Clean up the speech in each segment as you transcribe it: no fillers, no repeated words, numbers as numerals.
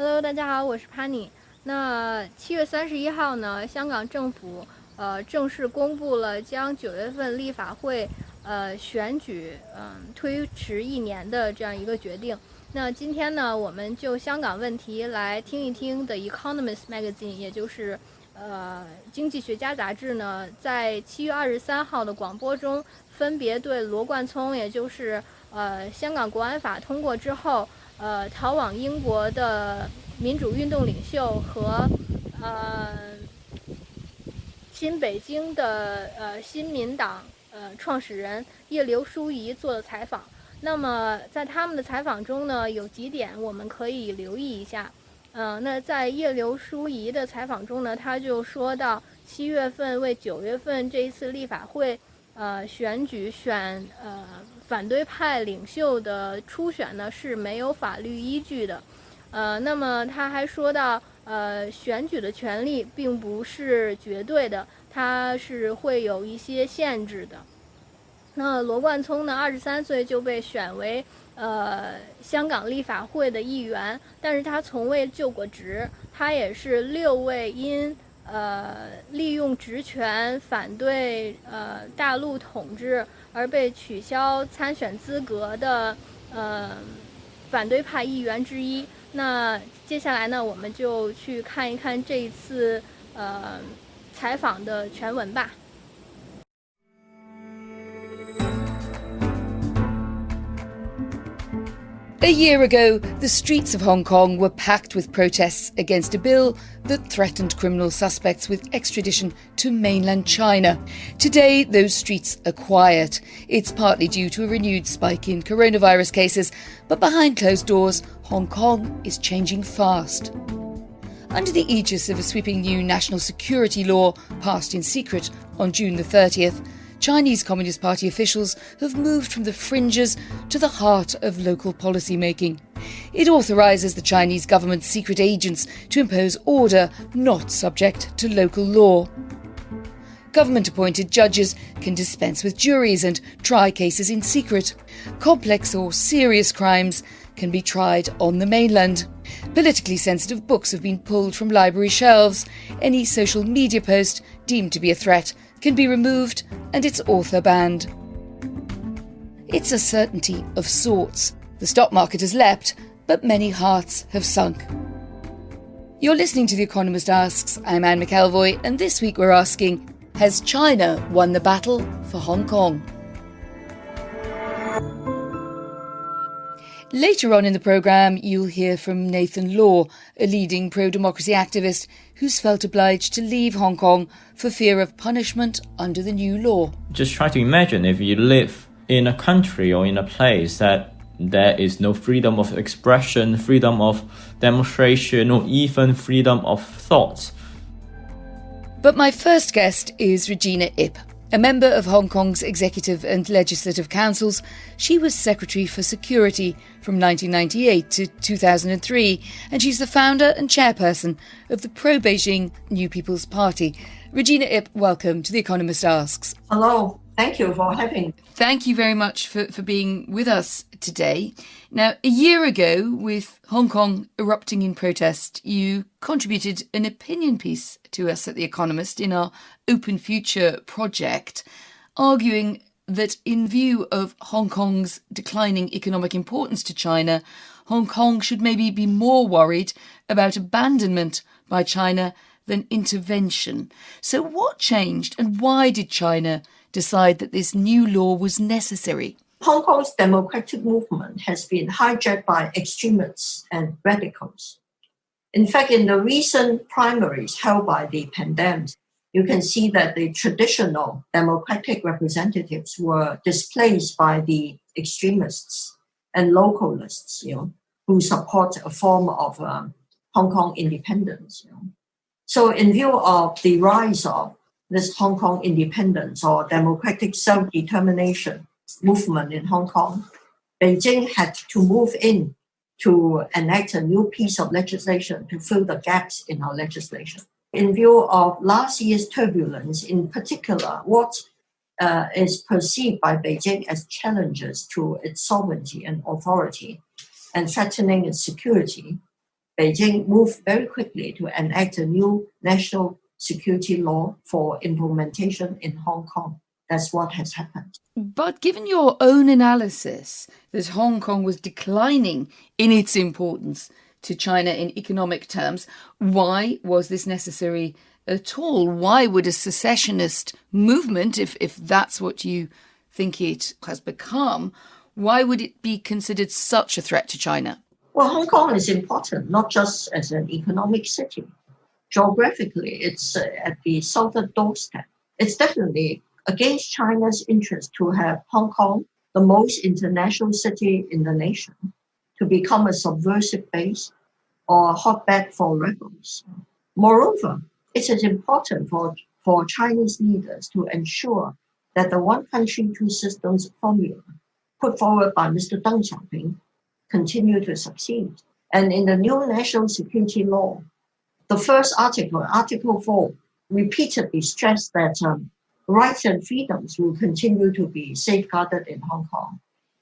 Hello， 大家好，我是 Penny。那7月31号呢，香港政府正式公布了将9月份立法会选举推迟1年的这样一个决定。那今天呢，我们就香港问题来听一听的 Economist Magazine， 也就是经济学家杂志呢，在7月23号的广播中，分别对罗冠聪，也就是香港国安法通过之后逃往英国的民主运动领袖和新北京的新民党创始人叶刘淑仪做的采访。那么在他们的采访中呢，有几点我们可以留意一下。那在叶刘淑仪的采访中呢，他就说到7月份为9月份这一次立法会选举反对派领袖的初选呢是没有法律依据的。那么他还说到选举的权利并不是绝对的，它是会有一些限制的。那罗冠聪呢，23岁就被选为香港立法会的议员，但是他从未就过职。他也是6位因利用职权反对大陆统治而被取消参选资格的反对派议员之一。那接下来呢，我们就去看一看这一次采访的全文吧。A year ago, the streets of Hong Kong were packed with protests against a bill that threatened criminal suspects with extradition to mainland China. Today, those streets are quiet. It's partly due to a renewed spike in coronavirus cases, but behind closed doors, Hong Kong is changing fast. Under the aegis of a sweeping new national security law passed in secret on June the 30th, Chinese Communist Party officials have moved from the fringes to the heart of local policy making. It authorises the Chinese government's secret agents to impose order not subject to local law. Government-appointed judges can dispense with juries and try cases in secret. Complex or serious crimes can be tried on the mainland. Politically sensitive books have been pulled from library shelves. Any social media post deemed to be a threat can be removed and its author banned. It's a certainty of sorts. The stock market has leapt, but many hearts have sunk. You're listening to The Economist Asks. I'm Anne McElvoy, and this week we're asking, has China won the battle for Hong Kong? Later on in the programme, you'll hear from Nathan Law, a leading pro-democracy activist who's felt obliged to leave Hong Kong for fear of punishment under the new law. Just try to imagine if you live in a country or in a place that there is no freedom of expression, freedom of demonstration, or even freedom of thought. But my first guest is Regina Ip. A member of Hong Kong's Executive and Legislative Councils, she was Secretary for Security from 1998 to 2003, and she's the founder and chairperson of the pro-Beijing New People's Party. Regina Ip, welcome to The Economist Asks. Hello. Thank you for having me. Thank you very much for being with us today. Now, a year ago, with Hong Kong erupting in protest, you contributed an opinion piece to us at The Economist in our Open Future project, arguing that in view of Hong Kong's declining economic importance to China, Hong Kong should maybe be more worried about abandonment by China than intervention. So what changed, and why did China decide that this new law was necessary? Hong Kong's democratic movement has been hijacked by extremists and radicals. In fact, in the recent primaries held by the pandemic, you can see that the traditional democratic representatives were displaced by the extremists and localists, who support a form of Hong Kong independence. So in view of the rise of this Hong Kong independence or democratic self-determination movement in Hong Kong, Beijing had to move in to enact a new piece of legislation to fill the gaps in our legislation. In view of last year's turbulence, in particular, what is perceived by Beijing as challenges to its sovereignty and authority and threatening its security, Beijing moved very quickly to enact a new national security law for implementation in Hong Kong. That's what has happened. But given your own analysis that Hong Kong was declining in its importance to China in economic terms, why was this necessary at all? Why would a secessionist movement, if that's what you think it has become, why would it be considered such a threat to China? Well, Hong Kong is important, not just as an economic city. Geographically, it's at the southern doorstep. It's definitely against China's interest to have Hong Kong, the most international city in the nation, to become a subversive base or a hotbed for rebels. Moreover, it is important for Chinese leaders to ensure that the one country, two systems formula put forward by Mr. Deng Xiaoping continue to succeed. And in the new national security law, the first article, Article 4, repeatedly stressed that rights and freedoms will continue to be safeguarded in Hong Kong.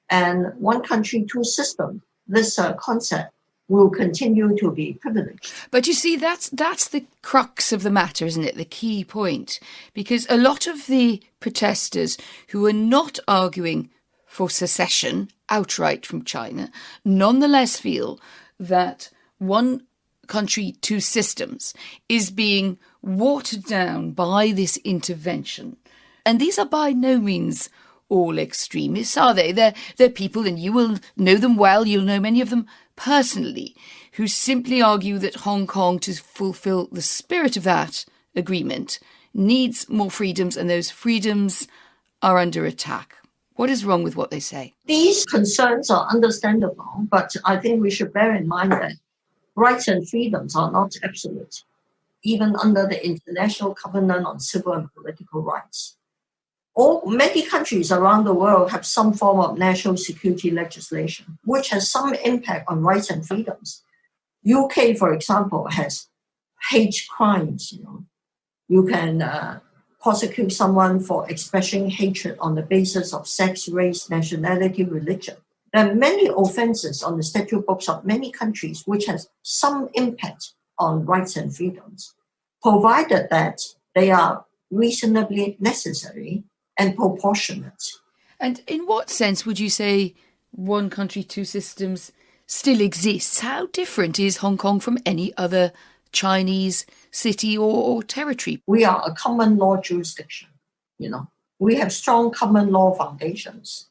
And one country, two systems, this concept will continue to be privileged. But you see, that's the crux of the matter, isn't it? The key point. Because a lot of the protesters who are not arguing for secession outright from China nonetheless feel that one country, two systems is being watered down by this intervention. And these are by no means all extremists, are they? They're people, and you will know them well, you'll know many of them personally, who simply argue that Hong Kong, to fulfill the spirit of that agreement, needs more freedoms, and those freedoms are under attack. What is wrong with what they say? These concerns are understandable, but I think we should bear in mind that rights and freedoms are not absolute, even under the International Covenant on Civil and Political Rights. Many countries around the world have some form of national security legislation, which has some impact on rights and freedoms. UK, for example, has hate crimes. You can prosecute someone for expressing hatred on the basis of sex, race, nationality, religion. There are many offenses on the statute books of many countries which has some impact on rights and freedoms, provided that they are reasonably necessary and proportionate. And in what sense would you say one country, two systems still exists? How different is Hong Kong from any other Chinese city or territory? We are a common law jurisdiction. We have strong common law foundations.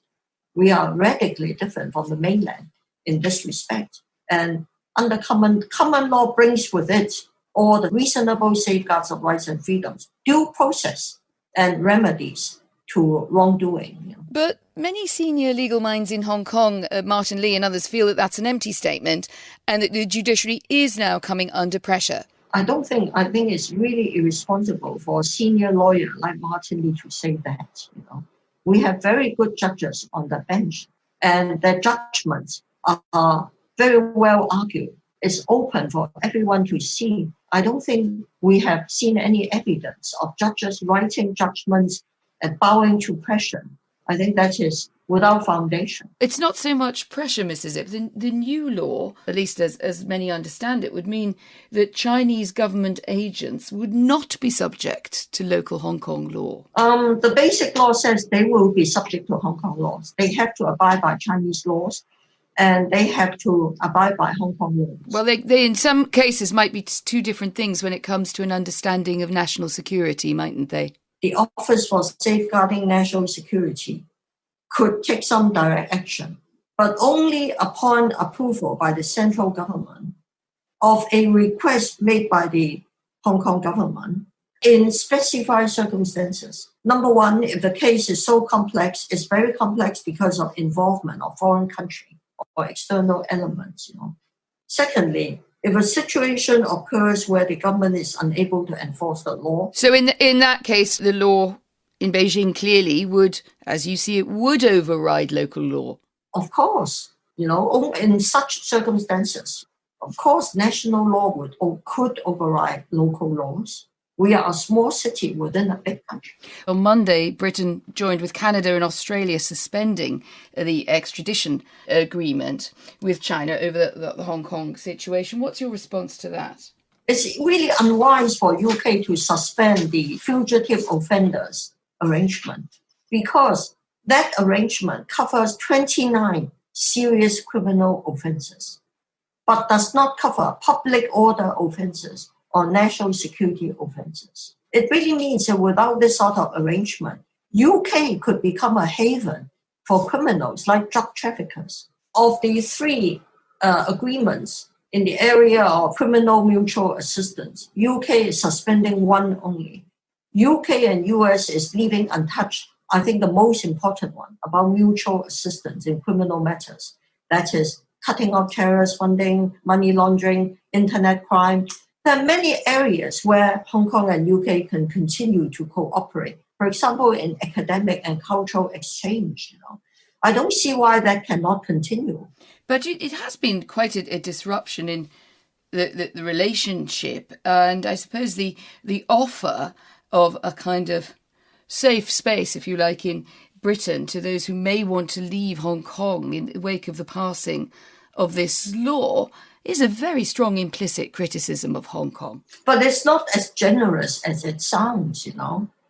We are radically different from the mainland in this respect. And under common law brings with it all the reasonable safeguards of rights and freedoms, due process and remedies to wrongdoing. But many senior legal minds in Hong Kong, Martin Lee and others, feel that that's an empty statement and that the judiciary is now coming under pressure. I think it's really irresponsible for a senior lawyer like Martin Lee to say that. We have very good judges on the bench, and their judgments are very well argued. It's open for everyone to see. I don't think we have seen any evidence of judges writing judgments and bowing to pressure. I think that is without foundation. It's not so much pressure, Mrs. Zip. The new law, at least as many understand it, would mean that Chinese government agents would not be subject to local Hong Kong law. The basic law says they will be subject to Hong Kong laws. They have to abide by Chinese laws, and they have to abide by Hong Kong laws. Well, they in some cases might be two different things when it comes to an understanding of national security, mightn't they? The Office for Safeguarding National Security could take some direct action, but only upon approval by the central government of a request made by the Hong Kong government in specified circumstances. Number one, if the case is so complex, it's very complex because of involvement of foreign country or external elements. Secondly, if a situation occurs where the government is unable to enforce the law. So in that case, the law in Beijing clearly would, as you see it, would override local law. Of course, in such circumstances, of course, national law would or could override local laws. We are a small city within a big country. On Monday, Britain joined with Canada and Australia suspending the extradition agreement with China over the Hong Kong situation. What's your response to that? It's really unwise for UK to suspend the fugitive offenders arrangement because that arrangement covers 29 serious criminal offences, but does not cover public order offences or national security offences. It really means that without this sort of arrangement, UK could become a haven for criminals like drug traffickers. Of the three agreements in the area of criminal mutual assistance, UK is suspending one only. UK and US is leaving untouched, I think, the most important one about mutual assistance in criminal matters. That is cutting off terrorist funding, money laundering, internet crime. There are many areas where Hong Kong and UK can continue to cooperate. For example, in academic and cultural exchange. I don't see why that cannot continue. But it has been quite a disruption in the relationship, and I suppose the offer of a kind of safe space, if you like, in Britain to those who may want to leave Hong Kong in the wake of the passing of this law is a very strong implicit criticism of Hong Kong. But it's not as generous as it sounds,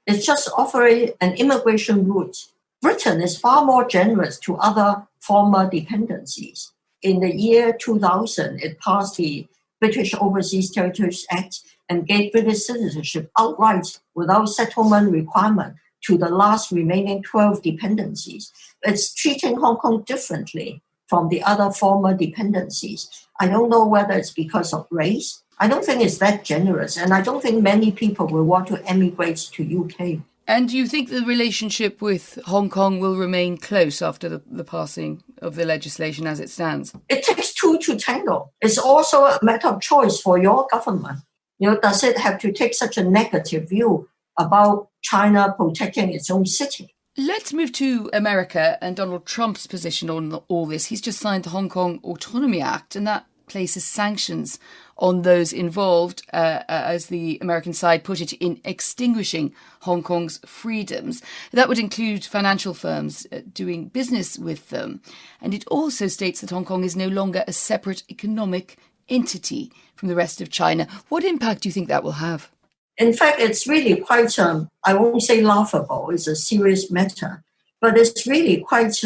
It's just offering an immigration route. Britain is far more generous to other former dependencies. In the year 2000, it passed the British Overseas Territories Act and gave British citizenship outright without settlement requirement to the last remaining 12 dependencies. It's treating Hong Kong differently from the other former dependencies. I don't know whether it's because of race. I don't think it's that generous, and I don't think many people will want to emigrate to UK. And do you think the relationship with Hong Kong will remain close after the passing of the legislation as it stands? It takes two to tango. It's also a matter of choice for your government. Does it have to take such a negative view about China protecting its own city? Let's move to America and Donald Trump's position on all this. He's just signed the Hong Kong Autonomy Act, and that places sanctions on those involved, as the American side put it, in extinguishing Hong Kong's freedoms. That would include financial firms doing business with them. And it also states that Hong Kong is no longer a separate economic entity from the rest of China. What impact do you think that will have? In fact, it's really quite, I won't say laughable, it's a serious matter, but it's really quite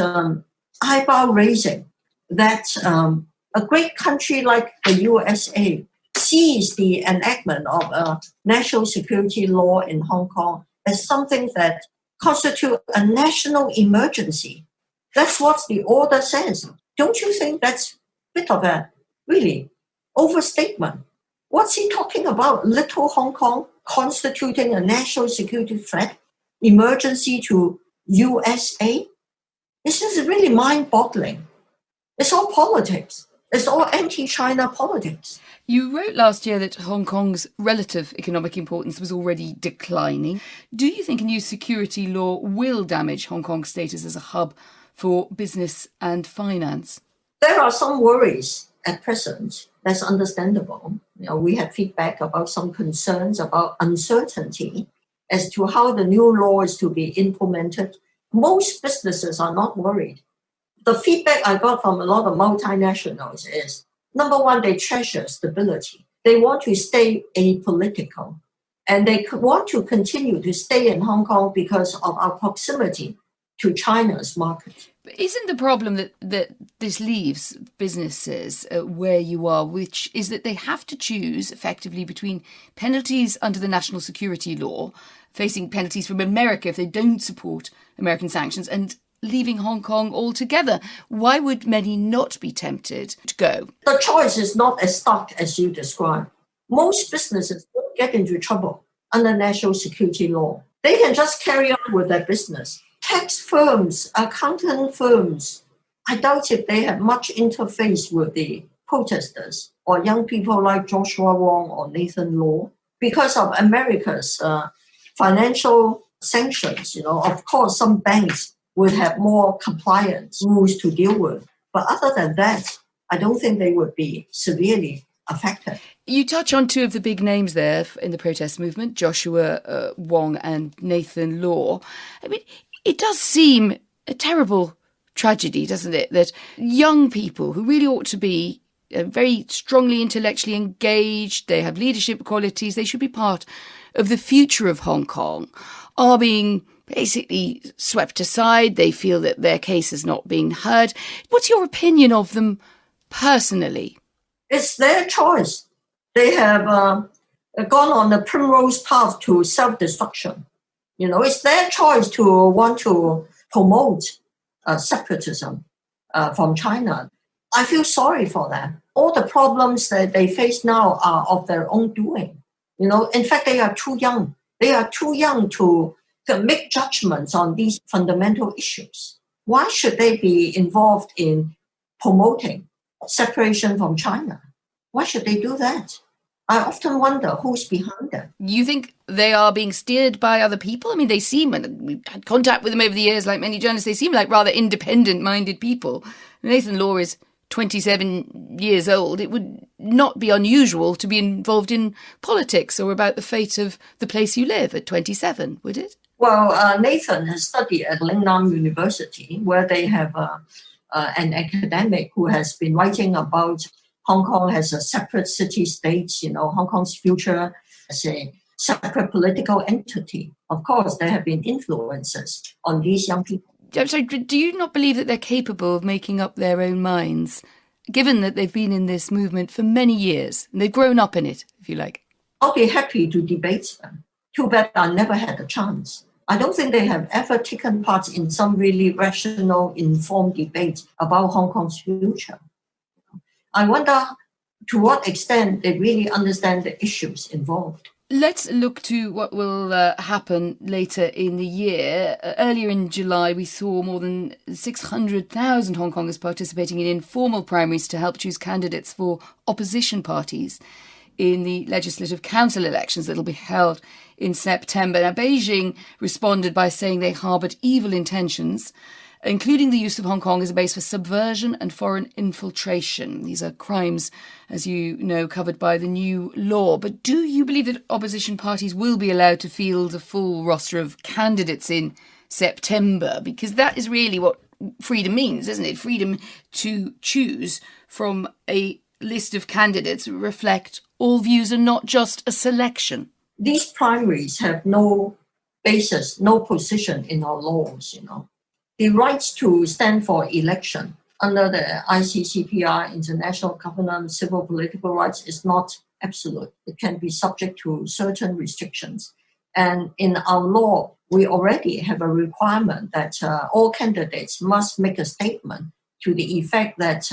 eyebrow-raising that a great country like the USA sees the enactment of a national security law in Hong Kong as something that constitutes a national emergency. That's what the order says. Don't you think that's a bit of a really overstatement? What's he talking about? Little Hong Kong constituting a national security threat, emergency to USA? This is really mind-boggling. It's all politics. It's all anti-China politics. You wrote last year that Hong Kong's relative economic importance was already declining. Do you think a new security law will damage Hong Kong's status as a hub for business and finance? There are some worries at present. That's understandable. We have feedback about some concerns about uncertainty as to how the new law is to be implemented. Most businesses are not worried. The feedback I got from a lot of multinationals is, number one, they treasure stability. They want to stay apolitical. And they want to continue to stay in Hong Kong because of our proximity to China's market. But isn't the problem that this leaves businesses where you are, which is that they have to choose effectively between penalties under the national security law, facing penalties from America if they don't support American sanctions, and leaving Hong Kong altogether? Why would many not be tempted to go? The choice is not as stark as you describe. Most businesses don't get into trouble under national security law. They can just carry on with their business. Tax firms, accountant firms, I doubt if they have much interface with the protesters or young people like Joshua Wong or Nathan Law. Because of America's financial sanctions, of course, some banks would have more compliance rules to deal with. But other than that, I don't think they would be severely affected. You touch on two of the big names there in the protest movement, Joshua Wong and Nathan Law. I mean, it does seem a terrible tragedy, doesn't it, that young people who really ought to be very strongly intellectually engaged, they have leadership qualities, they should be part of the future of Hong Kong, are being basically swept aside. They feel that their case is not being heard. What's your opinion of them personally? It's their choice. They have gone on the primrose path to self-destruction. It's their choice to want to promote separatism from China. I feel sorry for them. All the problems that they face now are of their own doing. In fact, they are too young. They are too young to make judgments on these fundamental issues. Why should they be involved in promoting separation from China? Why should they do that? I often wonder who's behind them. You think they are being steered by other people? I mean, they seem, and we've had contact with them over the years, like many journalists, they seem like rather independent-minded people. Nathan Law is 27 years old. It would not be unusual to be involved in politics or about the fate of the place you live at 27, would it? Well, Nathan has studied at Lingnan University, where they have an academic who has been writing about Hong Kong as a separate city-state, Hong Kong's future as a separate political entity. Of course, there have been influences on these young people. I'm sorry, do you not believe that they're capable of making up their own minds, given that they've been in this movement for many years, and they've grown up in it, if you like? I'll be happy to debate them. Too bad I never had a chance. I don't think they have ever taken part in some really rational, informed debate about Hong Kong's future. I wonder to what extent they really understand the issues involved. Let's look to what will happen later in the year. Earlier in July, we saw more than 600,000 Hong Kongers participating in informal primaries to help choose candidates for opposition parties in the Legislative Council elections that will be held in September. Now, Beijing responded by saying they harboured evil intentions, including the use of Hong Kong as a base for subversion and foreign infiltration. These are crimes, as you know, covered by the new law. But do you believe that opposition parties will be allowed to field a full roster of candidates in September? Because that is really what freedom means, isn't it? Freedom to choose from a list of candidates who reflect all views and not just a selection. These primaries have no basis, no position in our laws, The rights to stand for election under the ICCPR, International Covenant of Civil Political Rights, is not absolute. It can be subject to certain restrictions. And in our law, we already have a requirement that all candidates must make a statement to the effect that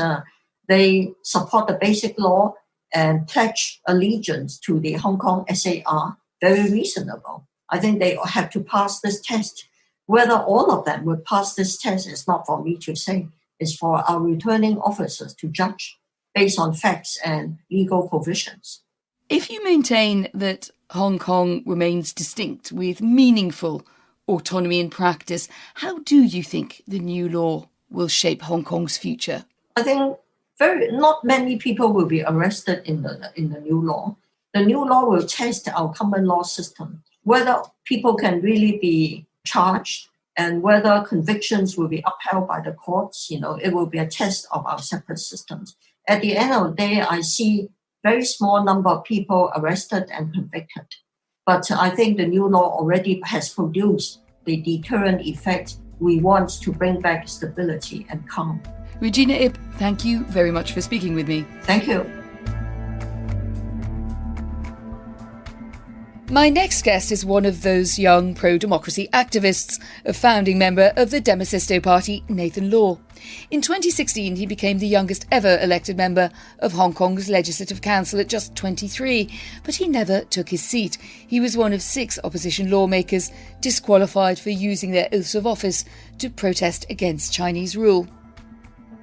they support the basic law and pledge allegiance to the Hong Kong SAR. Very reasonable. I think they have to pass this test. Whether all of them would pass this test is not for me to say. It's for our returning officers to judge based on facts and legal provisions. If you maintain that Hong Kong remains distinct with meaningful autonomy in practice, how do you think the new law will shape Hong Kong's future? I think not many people will be arrested in the new law. The new law will test our common law system, whether people can really be charged and whether convictions will be upheld by the courts. It will be a test of our separate systems. At the end of the day, I see very small number of people arrested and convicted. But I think the new law already has produced the deterrent effect we want to bring back stability and calm. Regina Ip, thank you very much for speaking with me. Thank you. My next guest is one of those young pro-democracy activists, a founding member of the Demosisto Party, Nathan Law. In 2016, he became the youngest ever elected member of Hong Kong's Legislative Council at just 23, but he never took his seat. He was one of 6 opposition lawmakers disqualified for using their oaths of office to protest against Chinese rule.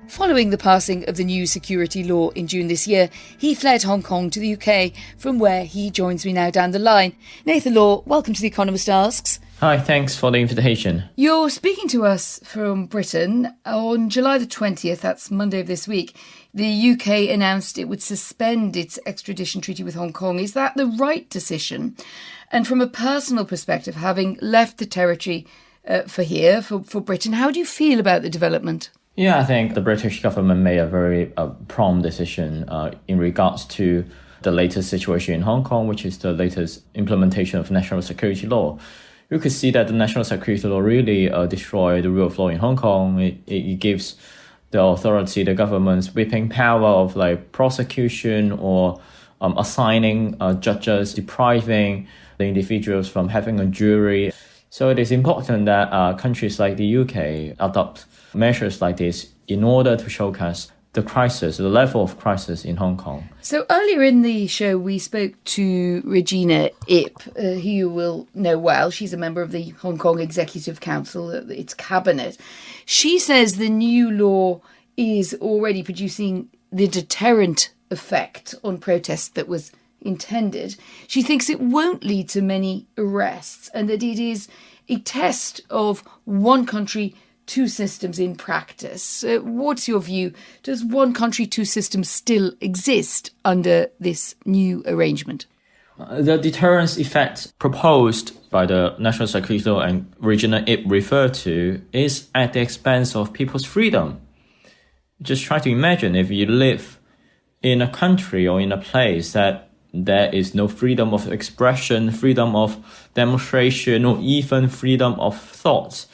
Following the passing of the new security law in June this year, he fled Hong Kong to the UK, from where he joins me now down the line. Nathan Law, welcome to The Economist Asks. Hi, thanks for the invitation. You're speaking to us from Britain. On July the 20th, that's Monday of this week, the UK announced it would suspend its extradition treaty with Hong Kong. Is that the right decision? And from a personal perspective, having left the territory for Britain, how do you feel about the development? Yeah, I think the British government made a very prompt decision in regards to the latest situation in Hong Kong, which is the latest implementation of national security law. You could see that the national security law really destroyed the rule of law in Hong Kong. It gives the authority, the government's whipping power of like prosecution or assigning judges, depriving the individuals from having a jury. So it is important that countries like the UK adopt measures like this in order to showcase the crisis, the level of crisis in Hong Kong. So earlier in the show, we spoke to Regina Ip, who you will know well. She's a member of the Hong Kong Executive Council, its cabinet. She says the new law is already producing the deterrent effect on protests that was intended. She thinks it won't lead to many arrests and that it is a test of one country, two systems in practice. What's your view? Does one country, two systems still exist under this new arrangement? The deterrence effect proposed by the National Security Law and Regina Ip referred to is at the expense of people's freedom. Just try to imagine if you live in a country or in a place that there is no freedom of expression, freedom of demonstration, or even freedom of thought,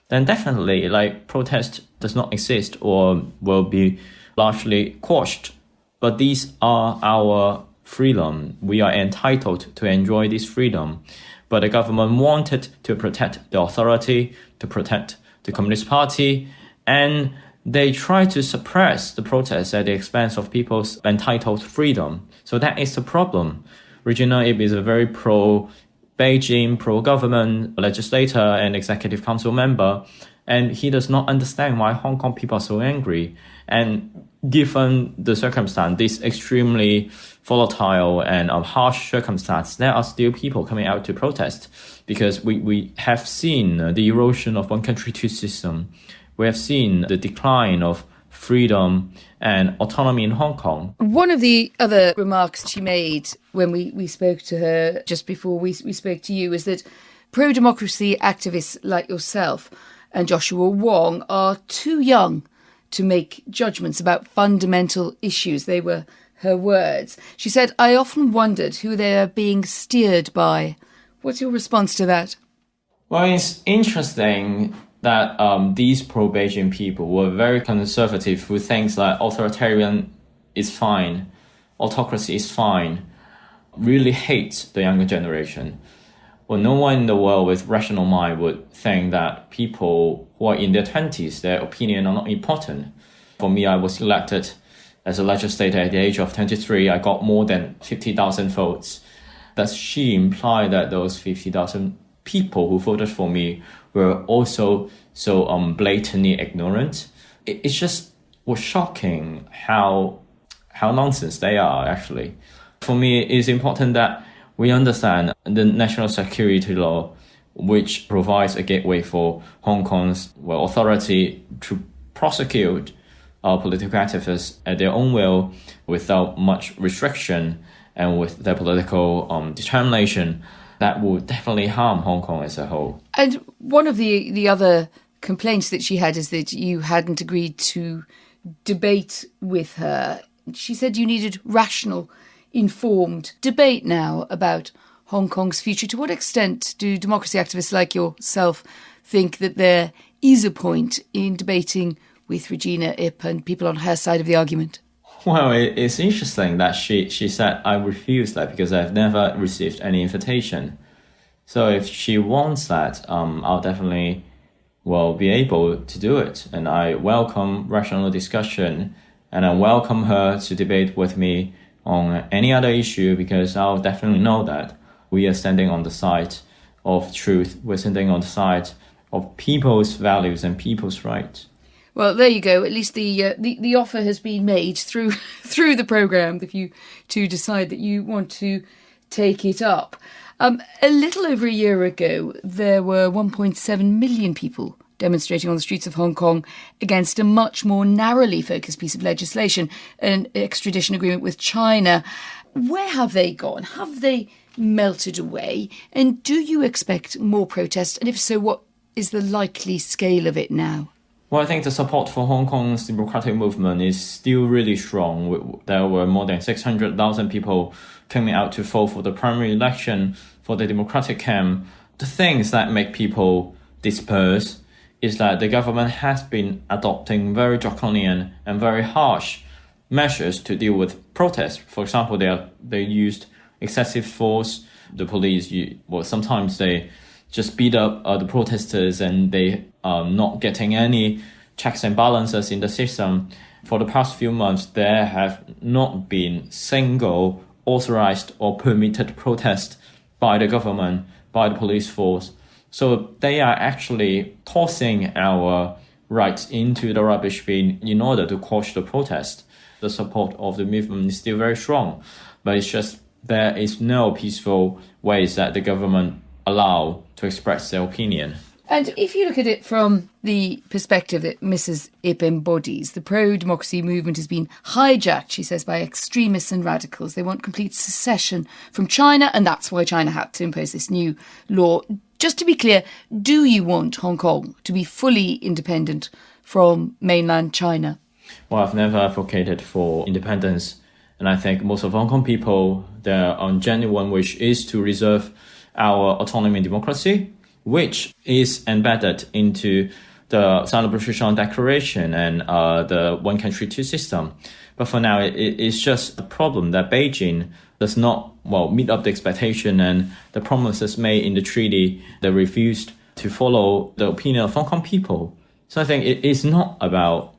then definitely like protest does not exist or will be largely quashed. But these are our freedom. We are entitled to enjoy this freedom. But the government wanted to protect the authority, to protect the Communist Party, and they tried to suppress the protests at the expense of people's entitled freedom. So that is the problem. Regina Ip is a very pro-Beijing, pro-government legislator and executive council member, and he does not understand why Hong Kong people are so angry. And given the circumstance, this extremely volatile and harsh circumstance, there are still people coming out to protest because we have seen the erosion of one country, two system. We have seen the decline of freedom and autonomy in Hong Kong. One of the other remarks she made when we spoke to her just before we spoke to you is that pro-democracy activists like yourself and Joshua Wong are too young to make judgments about fundamental issues. They were her words. She said, I often wondered who they are being steered by. What's your response to that? Well, it's interesting that these pro-Beijing people were very conservative with things like authoritarian is fine, autocracy is fine, really hate the younger generation. Well, no one in the world with rational mind would think that people who are in their 20s, their opinion are not important. For me, I was elected as a legislator at the age of 23. I got more than 50,000 votes. Does she imply that those 50,000 people who voted for me were also so blatantly ignorant? It just was shocking how nonsense they are, actually. For me, it's important that we understand the national security law, which provides a gateway for Hong Kong's authority to prosecute political activists at their own will without much restriction and with their political determination. That would definitely harm Hong Kong as a whole. And one of the other complaints that she had is that you hadn't agreed to debate with her. She said you needed rational, informed debate now about Hong Kong's future. To what extent do democracy activists like yourself think that there is a point in debating with Regina Ip and people on her side of the argument? Well, it's interesting that she said I refused that because I've never received any invitation. So if she wants that, I'll definitely be able to do it. And I welcome rational discussion, and I welcome her to debate with me on any other issue, because I'll definitely know that we are standing on the side of truth. We're standing on the side of people's values and people's rights. Well, there you go. At least the offer has been made through the programme if you to decide that you want to take it up. A little over a year ago, there were 1.7 million people demonstrating on the streets of Hong Kong against a much more narrowly focused piece of legislation, an extradition agreement with China. Where have they gone? Have they melted away? And do you expect more protests? And if so, what is the likely scale of it now? Well, I think the support for Hong Kong's democratic movement is still really strong. There were more than 600,000 people coming out to vote for the primary election for the democratic camp. The things that make people disperse is that the government has been adopting very draconian and very harsh measures to deal with protests. For example, they used excessive force. The police, sometimes they just beat up the protesters, and they are not getting any checks and balances in the system. For the past few months, there have not been single authorized or permitted protest by the government, by the police force. So they are actually tossing our rights into the rubbish bin in order to quash the protest. The support of the movement is still very strong, but it's just there is no peaceful ways that the government allow to express their opinion. And if you look at it from the perspective that Mrs. Ip embodies, the pro-democracy movement has been hijacked, she says, by extremists and radicals. They want complete secession from China, and that's why China had to impose this new law. Just to be clear, do you want Hong Kong to be fully independent from mainland China? Well, I've never advocated for independence, and I think most of Hong Kong people, their genuine wish is to reserve our autonomy and democracy, which is embedded into the British Declaration and the One Country, Two System. But for now, it's just the problem that Beijing does not meet up the expectation and the promises made in the treaty. They refused to follow the opinion of Hong Kong people. So I think it is not about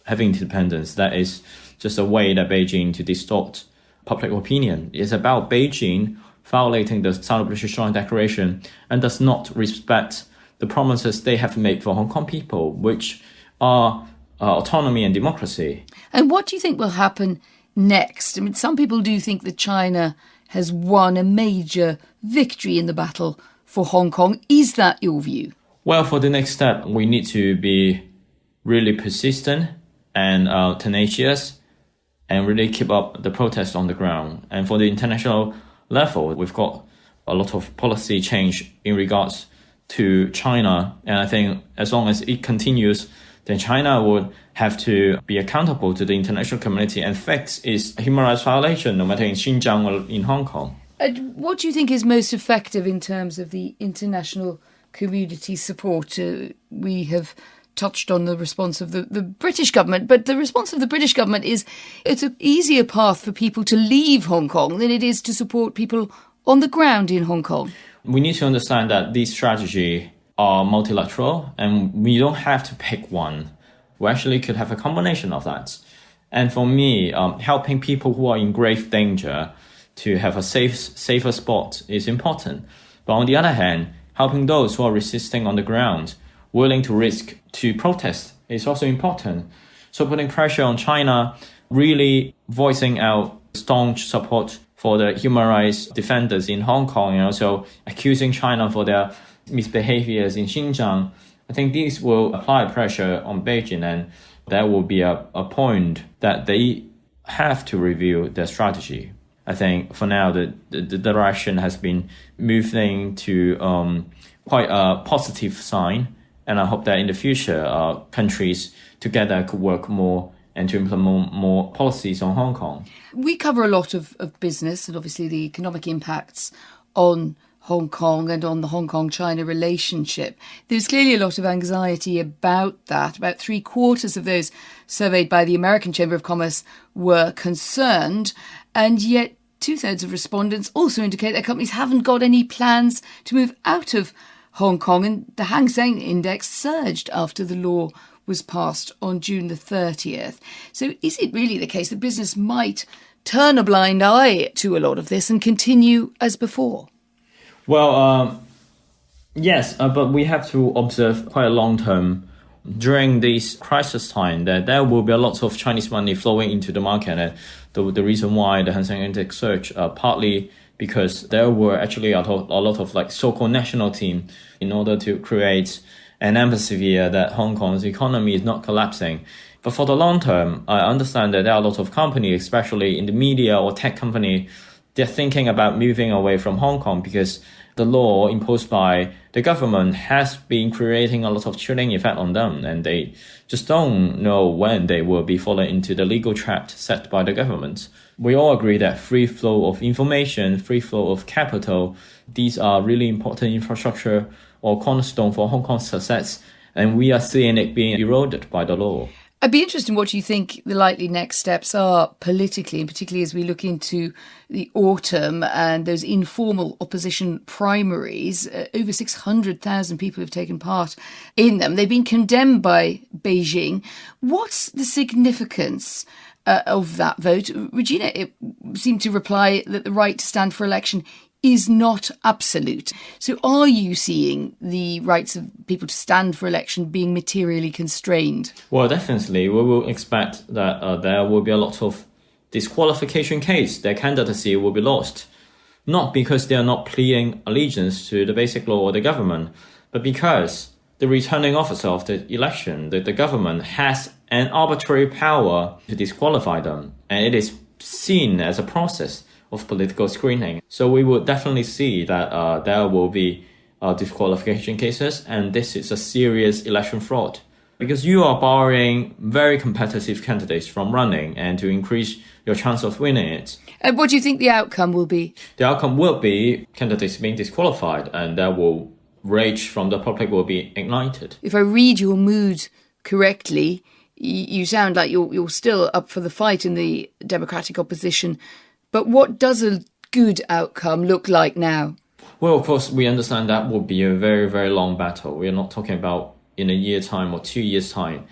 having independence. That is just a way that Beijing to distort public opinion. It's about Beijing violating the British Declaration and does not respect the promises they have made for Hong Kong people, which are autonomy and democracy. And what do you think will happen next? I mean, some people do think that China has won a major victory in the battle for Hong Kong. Is that your view? Well, for the next step, we need to be really persistent and tenacious and really keep up the protest on the ground. And for the international level, we've got a lot of policy change in regards to China. And I think as long as it continues, then China would have to be accountable to the international community and fix its human rights violation, no matter in Xinjiang or in Hong Kong. What do you think is most effective in terms of the international community support? We have touched on the response of the British government, but the response of the British government is it's an easier path for people to leave Hong Kong than it is to support people on the ground in Hong Kong. We need to understand that these strategies are multilateral and we don't have to pick one. We actually could have a combination of that. And for me, helping people who are in grave danger to have a safer spot is important. But on the other hand, helping those who are resisting on the ground, willing to risk to protest, is also important. So putting pressure on China, really voicing out staunch support for the human rights defenders in Hong Kong, and also accusing China for their misbehaviors in Xinjiang, I think these will apply pressure on Beijing, and there will be a point that they have to review their strategy. I think for now, the direction has been moving to quite a positive sign. And I hope that in the future, countries together could work more and to implement more policies on Hong Kong. We cover a lot of business and obviously the economic impacts on Hong Kong and on the Hong Kong-China relationship. There's clearly a lot of anxiety about that. About 3/4 of those surveyed by the American Chamber of Commerce were concerned, and yet 2/3 of respondents also indicate that companies haven't got any plans to move out of Hong Kong, and the Hang Seng Index surged after the law was passed on June the 30th. So is it really the case that business might turn a blind eye to a lot of this and continue as before? Well, yes, but we have to observe quite a long term. During this crisis time, that there will be a lot of Chinese money flowing into the market. And the reason why the Hang Seng Index surged partly because there were actually a lot of like so-called national team in order to create an atmosphere that Hong Kong's economy is not collapsing. But for the long term, I understand that there are a lot of companies, especially in the media or tech company, they're thinking about moving away from Hong Kong because the law imposed by the government has been creating a lot of chilling effect on them, and they just don't know when they will be falling into the legal trap set by the government. We all agree that free flow of information, free flow of capital, these are really important infrastructure or cornerstone for Hong Kong's success, and we are seeing it being eroded by the law. I'd be interested in what you think the likely next steps are politically, and particularly as we look into the autumn and those informal opposition primaries. Over 600,000 people have taken part in them. They've been condemned by Beijing. What's the significance of that vote? Regina seemed to reply that the right to stand for election is not absolute. So are you seeing the rights of people to stand for election being materially constrained? Well, definitely. We will expect that there will be a lot of disqualification case. Their candidacy will be lost. Not because they are not pleading allegiance to the basic law or the government, but because the returning officer of the election, the government, has an arbitrary power to disqualify them. And it is seen as a process of political screening. So we will definitely see that there will be disqualification cases, and this is a serious election fraud. Because you are barring very competitive candidates from running and to increase your chance of winning it. And what do you think the outcome will be? The outcome will be candidates being disqualified, and there will rage from the public will be ignited. If I read your mood correctly, you sound like you're still up for the fight in the democratic opposition. But what does a good outcome look like now? Well, of course, we understand that will be a very, very long battle. We are not talking about in a year's time or 2 years' time.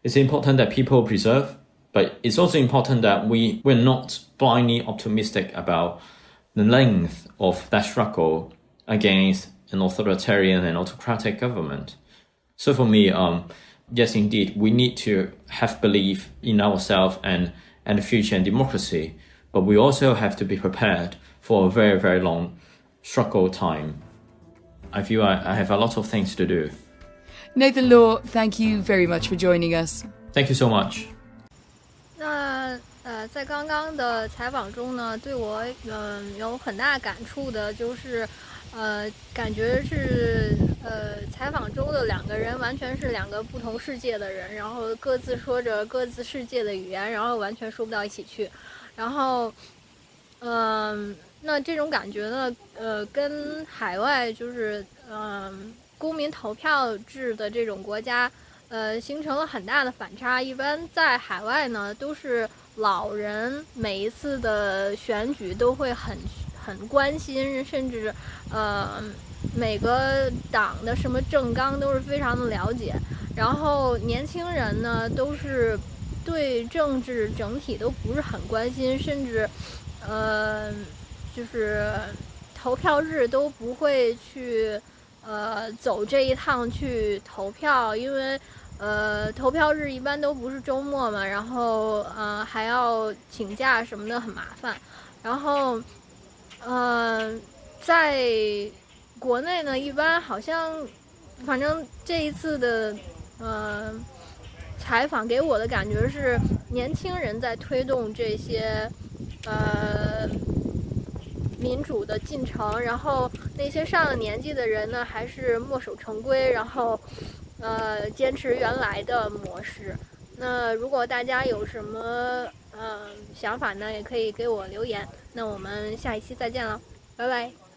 It's important that people preserve, but it's also important that we're not blindly optimistic about the length of that struggle against an authoritarian and autocratic government. So for me, yes, indeed, we need to have belief in ourselves and the future and democracy. But we also have to be prepared for a very, very long struggle time. I feel I have a lot of things to do. Nathan Law, thank you very much for joining us. Thank you so much. 在刚刚的采访中呢，对我有很大感触的就是，感觉是采访中的两个人完全是两个不同世界的人，然后各自说着各自世界的语言，然后完全说不到一起去。然后，那这种感觉呢，跟海外就是公民投票制的这种国家，形成了很大的反差。一般在海外呢，都是老人每一次的选举都会很关心，甚至每个党的什么政纲都是非常的了解。然后年轻人呢，都是对政治整体都不是很关心，甚至就是投票日都不会去走这一趟去投票，因为投票日一般都不是周末嘛，然后还要请假什么的，很麻烦。然后在国内呢，一般好像反正这一次的采访给我的感觉是年轻人在推动这些民主的进程，然后那些上了年纪的人呢，还是墨守成规，然后坚持原来的模式。那如果大家有什么想法呢，也可以给我留言。那我们下一期再见了，拜拜。